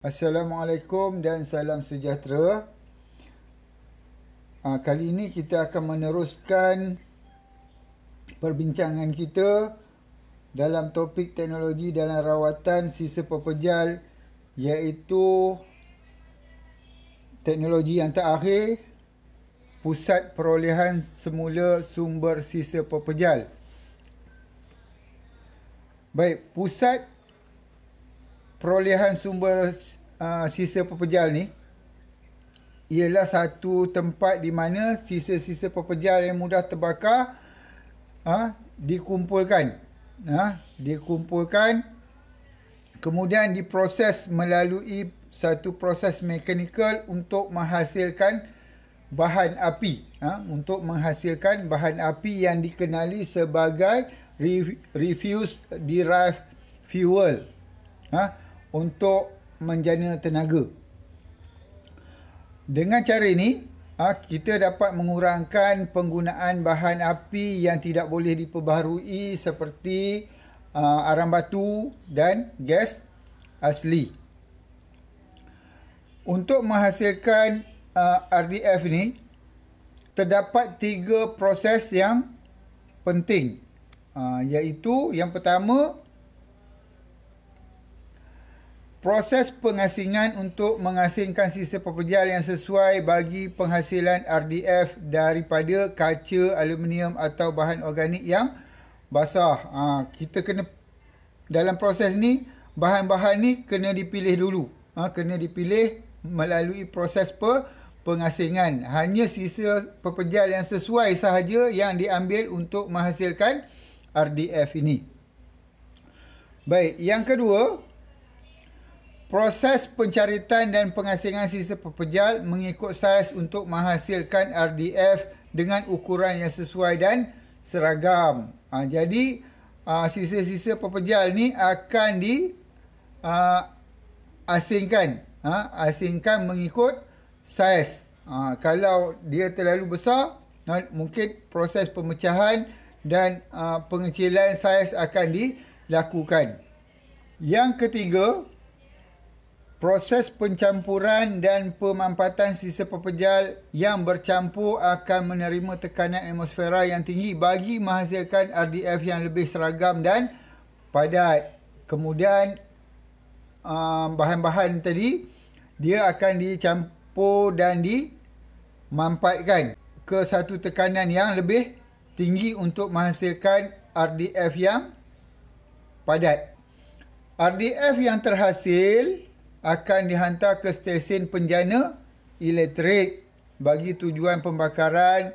Assalamualaikum dan salam sejahtera. Kali ini kita akan meneruskan perbincangan kita dalam topik teknologi dalam rawatan sisa pepejal, iaitu teknologi yang terakhir, pusat perolehan semula sumber sisa pepejal. Baik, pusat perolehan sumber sisa pepejal ni ialah satu tempat di mana sisa-sisa pepejal yang mudah terbakar dikumpulkan, kemudian diproses melalui satu proses mekanikal untuk menghasilkan bahan api, yang dikenali sebagai refuse derived fuel, untuk menjana tenaga. Dengan cara ini, kita dapat mengurangkan penggunaan bahan api yang tidak boleh diperbaharui seperti arang batu dan gas asli. Untuk menghasilkan RDF ni, terdapat 3 proses yang penting, iaitu yang pertama, proses pengasingan untuk mengasingkan sisa pepejal yang sesuai bagi penghasilan RDF daripada kaca, aluminium atau bahan organik yang basah. Kita kena, dalam proses ni, bahan-bahan ni kena dipilih dulu. Kena dipilih melalui proses pengasingan. Hanya sisa pepejal yang sesuai sahaja yang diambil untuk menghasilkan RDF ini. Baik, yang kedua, proses pencaritan dan pengasingan sisa pepejal mengikut saiz untuk menghasilkan RDF dengan ukuran yang sesuai dan seragam. Jadi, sisa-sisa pepejal ni akan asingkan mengikut saiz. Kalau dia terlalu besar, mungkin proses pemecahan dan pengecilan saiz akan dilakukan. Yang ketiga, proses pencampuran dan pemampatan sisa pepejal yang bercampur akan menerima tekanan atmosfera yang tinggi bagi menghasilkan RDF yang lebih seragam dan padat. Kemudian bahan-bahan tadi, dia akan dicampur dan dimampatkan ke satu tekanan yang lebih tinggi untuk menghasilkan RDF yang padat. RDF yang terhasil akan dihantar ke stesen penjana elektrik bagi tujuan pembakaran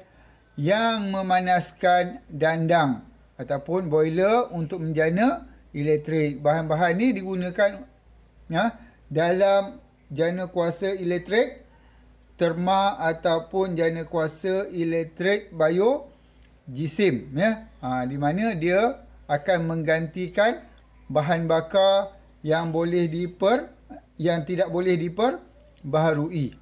yang memanaskan dandang ataupun boiler untuk menjana elektrik. Bahan-bahan ni digunakan dalam jana kuasa elektrik terma ataupun jana kuasa elektrik biojisim, di mana dia akan menggantikan bahan bakar yang tidak boleh diperbaharui.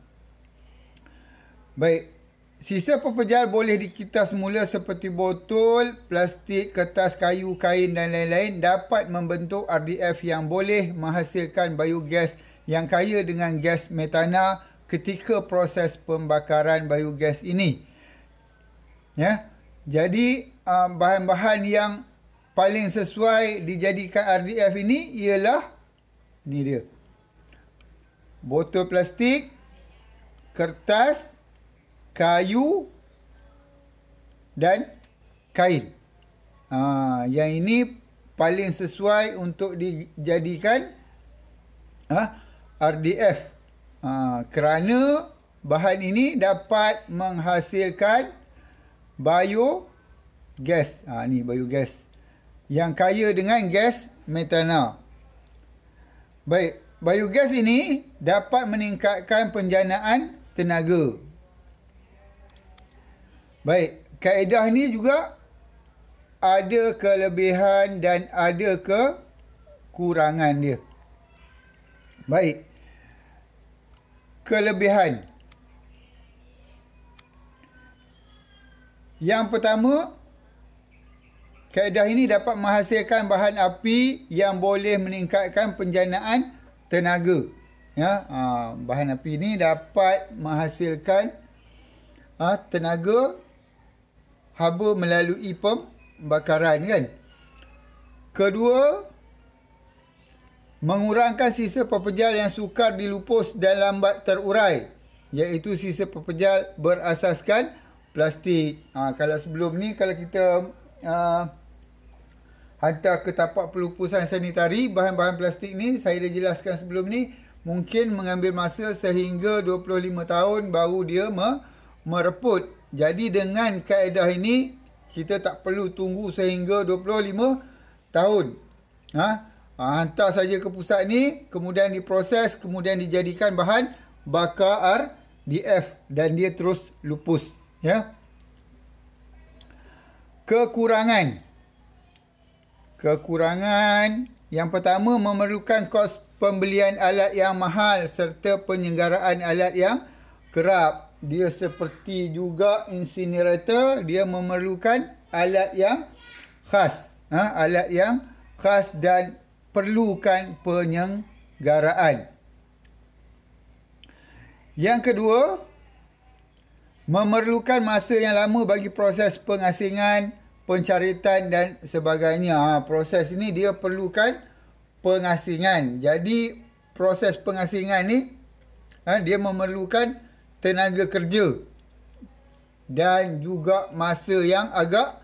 Baik, sisa pepejal boleh dikitas semula seperti botol, plastik, kertas, kayu, kain dan lain-lain, dapat membentuk RDF yang boleh menghasilkan biogas yang kaya dengan gas metana ketika proses pembakaran biogas ini. Jadi, bahan-bahan yang paling sesuai dijadikan RDF ini ialah, ni dia, botol plastik, kertas, kayu dan kain. Yang ini paling sesuai untuk dijadikan RDF. Kerana bahan ini dapat menghasilkan biogas. Ni biogas yang kaya dengan gas metana. Baik, biogas ini dapat meningkatkan penjanaan tenaga. Baik, kaedah ni juga ada kelebihan dan ada kekurangan dia. Baik, kelebihan. Yang pertama, kaedah ini dapat menghasilkan bahan api yang boleh meningkatkan penjanaan tenaga. Ya, bahan api ini dapat menghasilkan tenaga haba melalui pembakaran kan. Kedua, mengurangkan sisa pepejal yang sukar dilupus dan lambat terurai, iaitu sisa pepejal berasaskan plastik. Kalau sebelum ni, kalau kita hantar ke tapak pelupusan sanitari, bahan-bahan plastik ni, saya dah jelaskan sebelum ni, mungkin mengambil masa sehingga 25 tahun baru dia mereput. Jadi dengan kaedah ini, kita tak perlu tunggu sehingga 25 tahun. Hantar saja ke pusat ni, kemudian diproses, kemudian dijadikan bahan bakar RDF dan dia terus lupus. Ya. Kekurangan yang pertama, memerlukan kos pembelian alat yang mahal serta penyelenggaraan alat yang kerap. Dia seperti juga incinerator, dia memerlukan alat yang khas. Alat yang khas dan perlukan penyelenggaraan. Yang kedua, memerlukan masa yang lama bagi proses pengasingan, pencaritan dan sebagainya. Proses ini dia perlukan pengasingan. Jadi proses pengasingan ni dia memerlukan tenaga kerja dan juga masa yang agak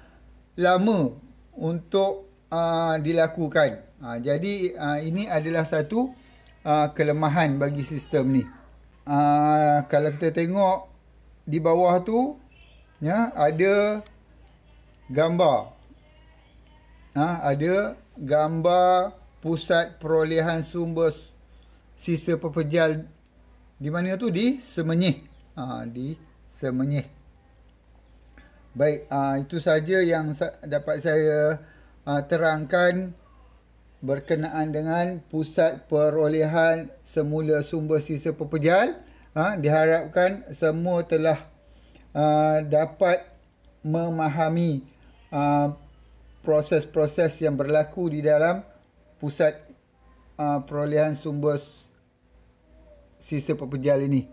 lama untuk dilakukan. Jadi ini adalah satu kelemahan bagi sistem ni. Kalau kita tengok di bawah tu, ya, ada gambar. Ada gambar pusat perolehan sumber sisa pepejal di mana tu? Di Semenyih. Di Semenyih. Baik, itu saja yang dapat saya terangkan berkenaan dengan pusat perolehan semula sumber sisa pepejal. Diharapkan semua telah dapat memahami proses-proses yang berlaku di dalam pusat perolehan sumber sisa pepejal ini.